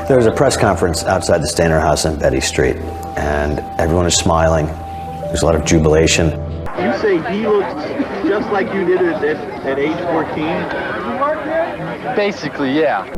There was a press conference outside the Stayner house on Betty Street, and everyone is smiling. There's a lot of jubilation. You say he looks just like you did at age 14? Basically, yeah.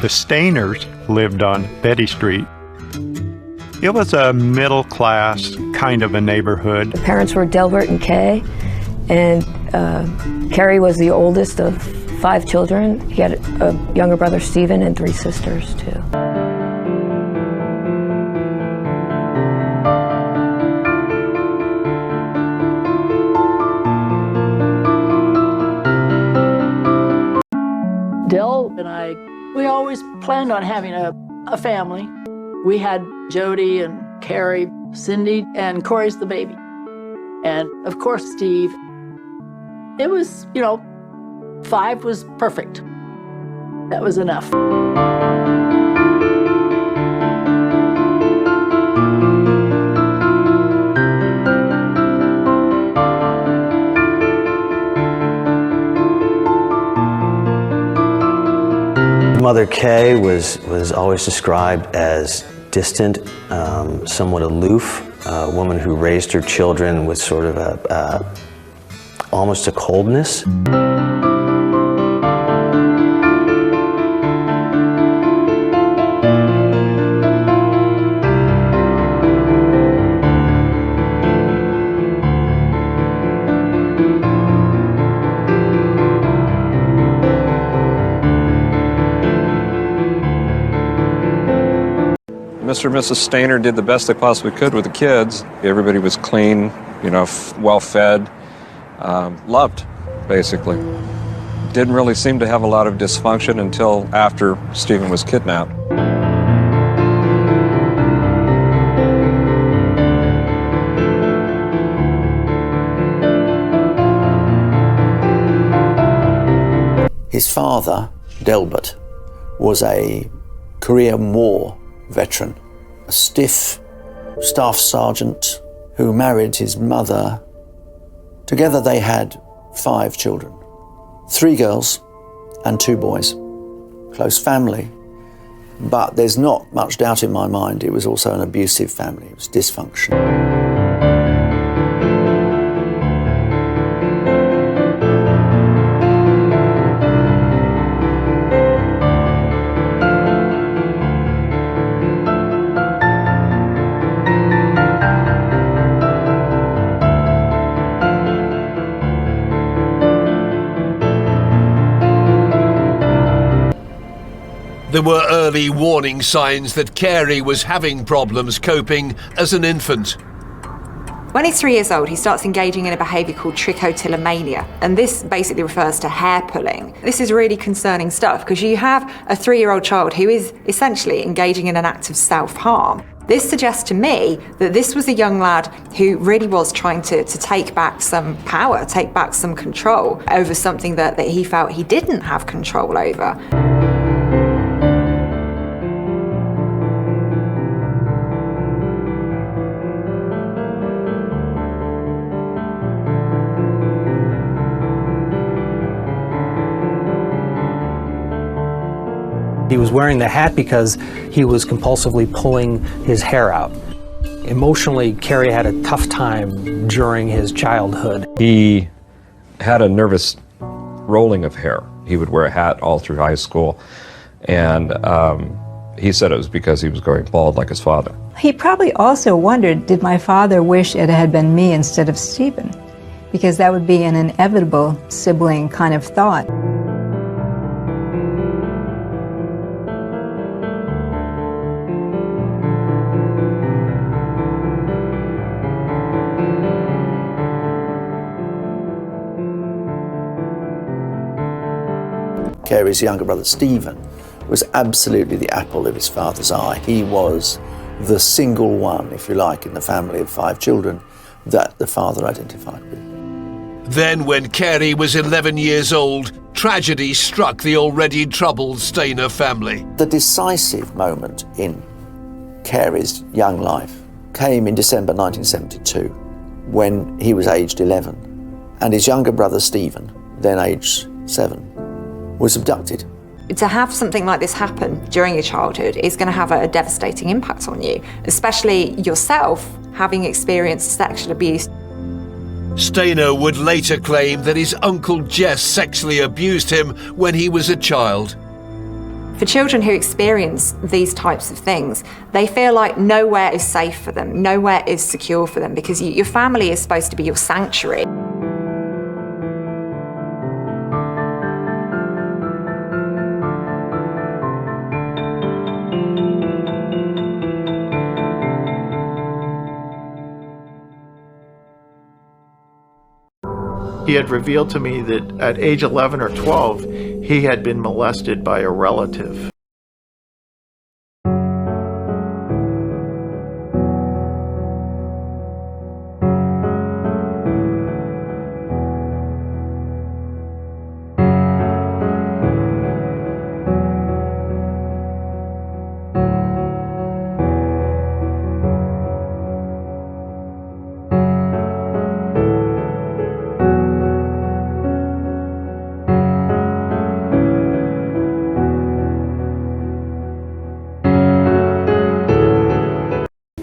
The Stayners lived on Betty Street. It was a middle-class kind of a neighborhood. The parents were Delbert and Kay, and Cary was the oldest of 5 children. He had a younger brother, Stephen, and 3 sisters, too. Del and I, we always planned on having a family. We had Jody and Cary, Cindy, and Corey's the baby. And of course, Steve. It was, 5 was perfect. That was enough. Mother Kay was always described as distant, somewhat aloof, a woman who raised her children with sort of almost a coldness. Mr. and Mrs. Stayner did the best they possibly could with the kids. Everybody was clean, well-fed, loved, basically. Didn't really seem to have a lot of dysfunction until after Stephen was kidnapped. His father, Delbert, was a Korean War veteran, a stiff staff sergeant who married his mother. Together they had 5 children, 3 girls and 2 boys. Close family, but there's not much doubt in my mind it was also an abusive family, it was dysfunction. There were early warning signs that Cary was having problems coping as an infant. When he's 3 years old, he starts engaging in a behaviour called trichotillomania, and this basically refers to hair pulling. This is really concerning stuff because you have a 3-year-old child who is essentially engaging in an act of self-harm. This suggests to me that this was a young lad who really was trying to take back some power, take back some control over something that he felt he didn't have control over. He was wearing the hat because he was compulsively pulling his hair out. Emotionally, Cary had a tough time during his childhood. He had a nervous rolling of hair. He would wear a hat all through high school, and he said it was because he was going bald like his father. He probably also wondered, did my father wish it had been me instead of Stephen? Because that would be an inevitable sibling kind of thought. Cary's younger brother, Stephen, was absolutely the apple of his father's eye. He was the single one, if you like, in the family of 5 children that the father identified with. Then, when Cary was 11 years old, tragedy struck the already troubled Stayner family. The decisive moment in Cary's young life came in December 1972, when he was aged 11, and his younger brother, Stephen, then aged 7, was abducted. To have something like this happen during your childhood is going to have a devastating impact on you, especially yourself having experienced sexual abuse. Stayner would later claim that his uncle Jess sexually abused him when he was a child. For children who experience these types of things, they feel like nowhere is safe for them, nowhere is secure for them, because your family is supposed to be your sanctuary. He had revealed to me that at age 11 or 12, he had been molested by a relative.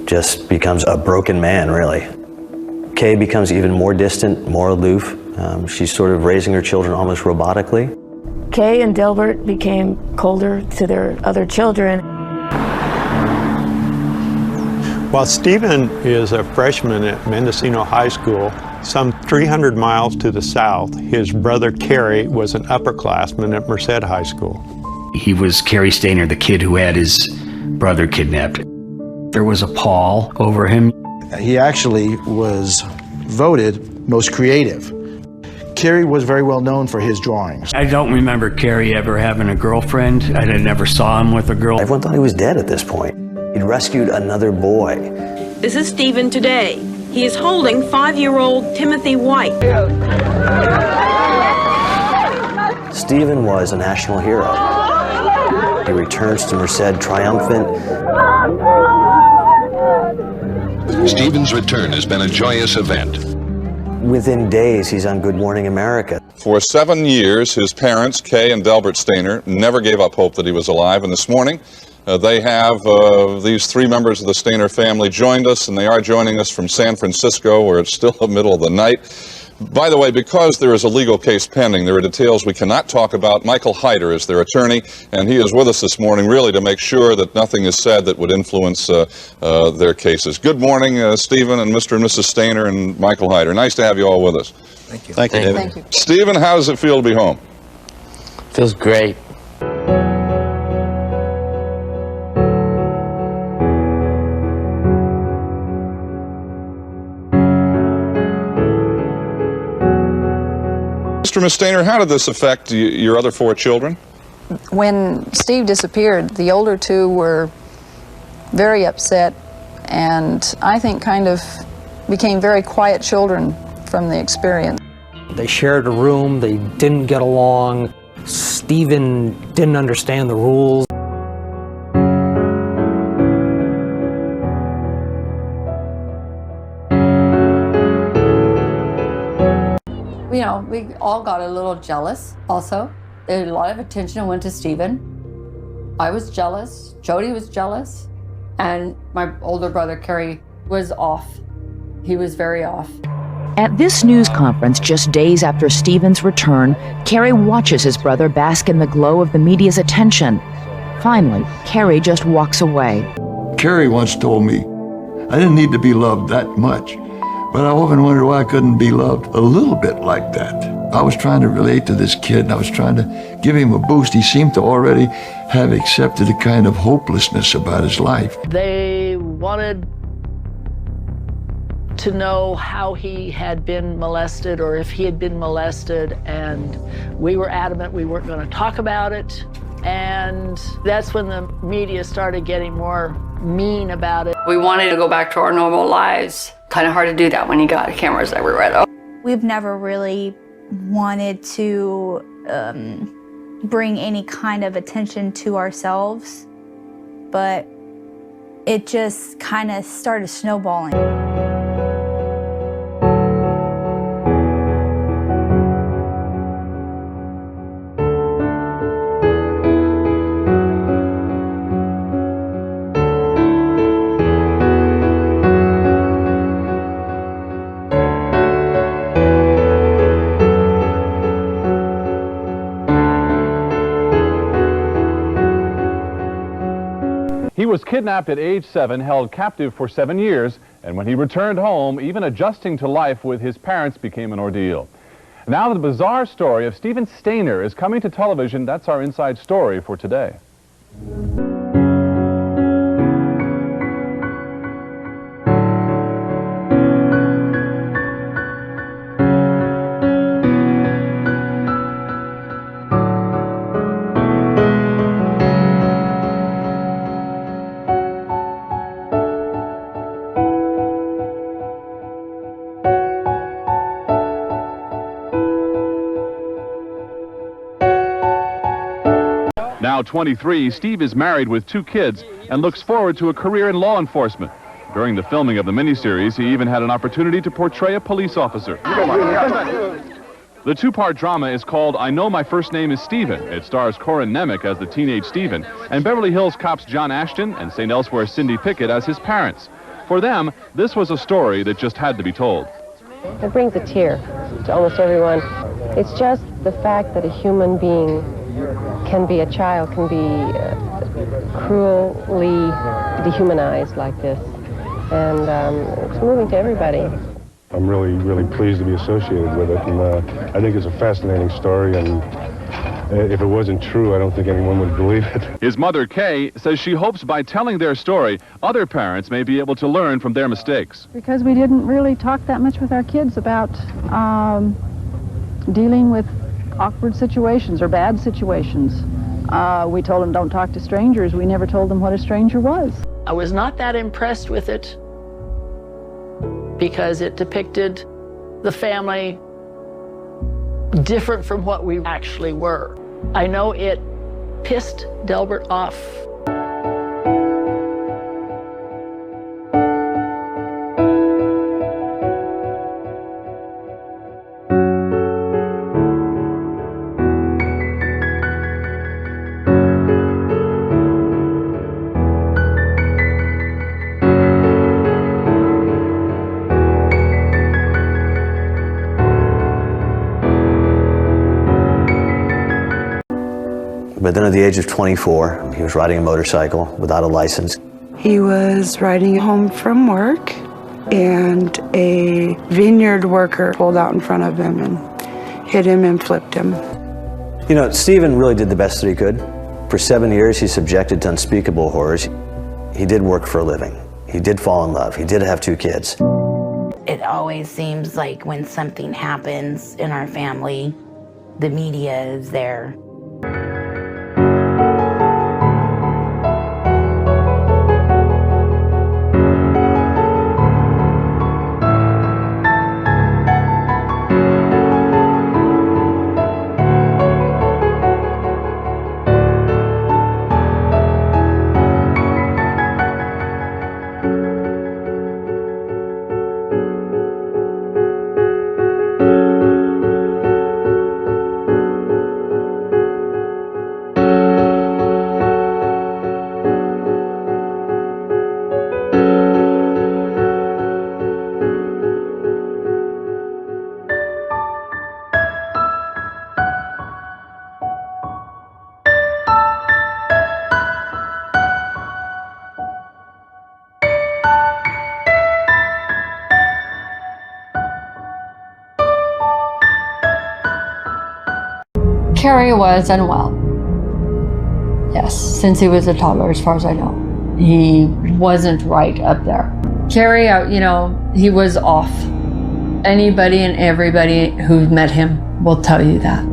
Just becomes a broken man, really. Kay becomes even more distant, more aloof. She's sort of raising her children almost robotically. Kay and Delbert became colder to their other children. While Stephen is a freshman at Mendocino High School, some 300 miles to the south, his brother Cary was an upperclassman at Merced High School. He was Cary Stayner, the kid who had his brother kidnapped. There was a pall over him. He actually was voted most creative. Cary was very well known for his drawings. I don't remember Cary ever having a girlfriend. I never saw him with a girl. Everyone thought he was dead at this point. He'd rescued another boy. This is Stephen today. He is holding 5-year-old Timothy White. Stephen was a national hero. He returns to Merced triumphant. Stephen's return has been a joyous event. Within days, he's on Good Morning America. For 7 years, his parents, Kay and Delbert Stayner, never gave up hope that he was alive. And this morning, they have these 3 members of the Stayner family joined us, and they are joining us from San Francisco, where it's still the middle of the night. By the way, because there is a legal case pending, there are details we cannot talk about. Michael Hyder is their attorney, and he is with us this morning really to make sure that nothing is said that would influence their cases. Good morning, Stephen and Mr. and Mrs. Stayner and Michael Hyder. Nice to have you all with us. Thank you. Thank you, David. Thank you. Stephen, how does it feel to be home? Feels great. Mr. and Ms. Stayner, how did this affect your other 4 children? When Steve disappeared, the older 2 were very upset and I think kind of became very quiet children from the experience. They shared a room, they didn't get along. Stephen didn't understand the rules. You know, we all got a little jealous also. A lot of attention went to Stephen. I was jealous, Jody was jealous, and my older brother, Cary, was off. He was very off. At this news conference, just days after Stephen's return, Cary watches his brother bask in the glow of the media's attention. Finally, Cary just walks away. Cary once told me, I didn't need to be loved that much, but I often wondered why I couldn't be loved a little bit like that. I was trying to relate to this kid, and I was trying to give him a boost. He seemed to already have accepted a kind of hopelessness about his life. They wanted to know how he had been molested or if he had been molested, and we were adamant we weren't going to talk about it. And that's when the media started getting more mean about it. We wanted to go back to our normal lives. Kind of hard to do that when you got cameras everywhere, though. We've never really wanted to bring any kind of attention to ourselves, but it just kind of started snowballing. He was kidnapped at age 7, held captive for 7 years, and when he returned home, even adjusting to life with his parents became an ordeal. Now the bizarre story of Stephen Stayner is coming to television. That's our inside story for today. Now 23, Steve is married with 2 kids and looks forward to a career in law enforcement. During the filming of the miniseries, he even had an opportunity to portray a police officer. The 2-part drama is called I Know My First Name is Stephen. It stars Corin Nemec as the teenage Stephen, and Beverly Hills cops John Ashton and St. Elsewhere Cindy Pickett as his parents. For them, this was a story that just had to be told. It brings a tear to almost everyone. It's just the fact that a human being can be a child, can be cruelly dehumanized like this. And it's moving to everybody. I'm really pleased to be associated with it, and I think it's a fascinating story, and if it wasn't true, I don't think anyone would believe it. His mother, Kay, says she hopes by telling their story, other parents may be able to learn from their mistakes. Because we didn't really talk that much with our kids about dealing with awkward situations or bad situations. We told them don't talk to strangers. We never told them what a stranger was. I was not that impressed with it because it depicted the family different from what we actually were. I know it pissed Delbert off. But then at the age of 24, he was riding a motorcycle without a license. He was riding home from work, and a vineyard worker pulled out in front of him and hit him and flipped him. You know, Stephen really did the best that he could. For 7 years, he's subjected to unspeakable horrors. He did work for a living. He did fall in love. He did have 2 kids. It always seems like when something happens in our family, the media is there. Cary was unwell. Yes, since he was a toddler, as far as I know. He wasn't right up there. Cary, he was off. Anybody and everybody who met him will tell you that.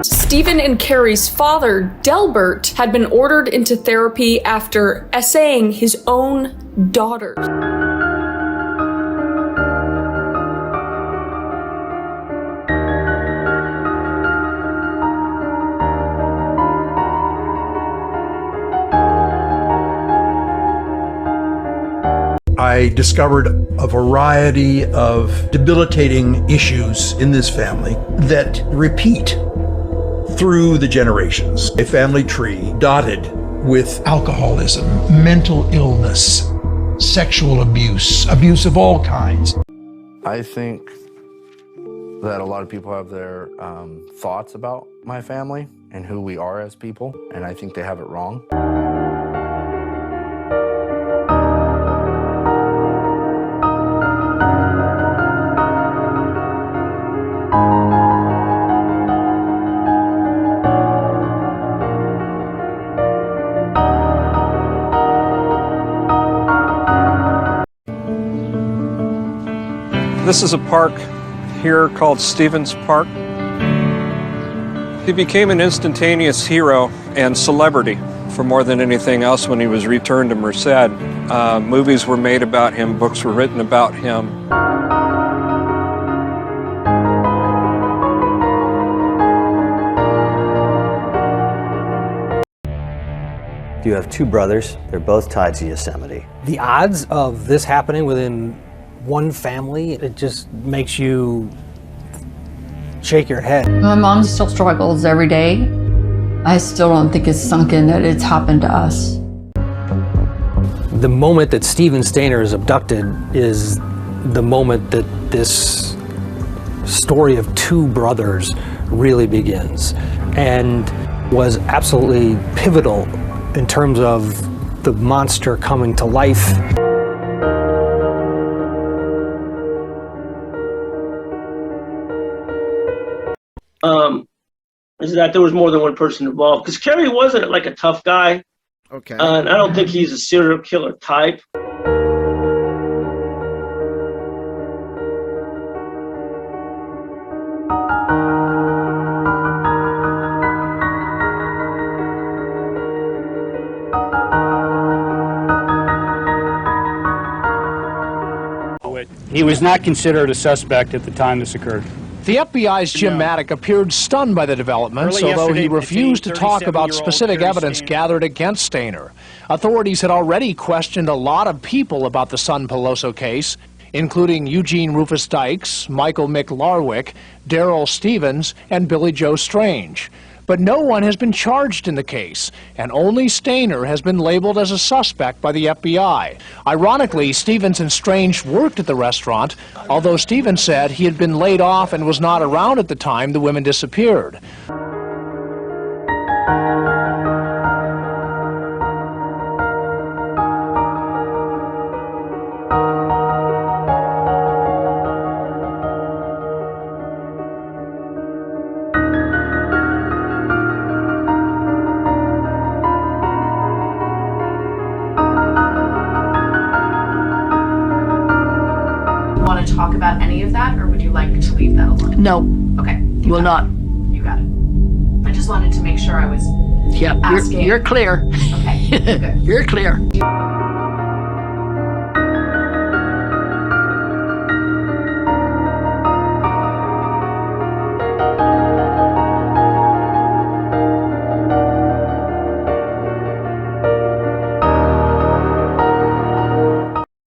Stephen and Cary's father, Delbert, had been ordered into therapy after essaying his own daughters. I discovered a variety of debilitating issues in this family that repeat through the generations. A family tree dotted with alcoholism, mental illness, sexual abuse, abuse of all kinds. I think that a lot of people have their thoughts about my family and who we are as people, and I think they have it wrong. This is a park here called Stevens Park. He became an instantaneous hero and celebrity for more than anything else when he was returned to Merced. Movies were made about him, books were written about him. You have two brothers. They're both tied to Yosemite. The odds of this happening within one family, it just makes you shake your head. My mom still struggles every day. I still don't think it's sunk in that it's happened to us. The moment that Stephen Stayner is abducted is the moment that this story of two brothers really begins, and was absolutely pivotal in terms of the monster coming to life. Is that there was more than one person involved. Because Cary wasn't like a tough guy. Okay. And I don't think he's a serial killer type. He was not considered a suspect at the time this occurred. The FBI's Jim Maddock appeared stunned by the developments, although he refused to talk about specific evidence gathered against Stayner. Authorities had already questioned a lot of people about the Sund-Pelosso case, including Eugene Rufus Dykes, Michael Mick Larwick, Darrell Stevens, and Billy Joe Strange. But no one has been charged in the case, and only Stayner has been labeled as a suspect by the FBI. Ironically, Stevens and Strange worked at the restaurant, although Stevens said he had been laid off and was not around at the time the women disappeared. Want to talk about any of that, or would you like to leave that alone? No. Okay. Will not. You got it. I just wanted to make sure I was Yeah, asking. you're clear. Okay, good. You're clear.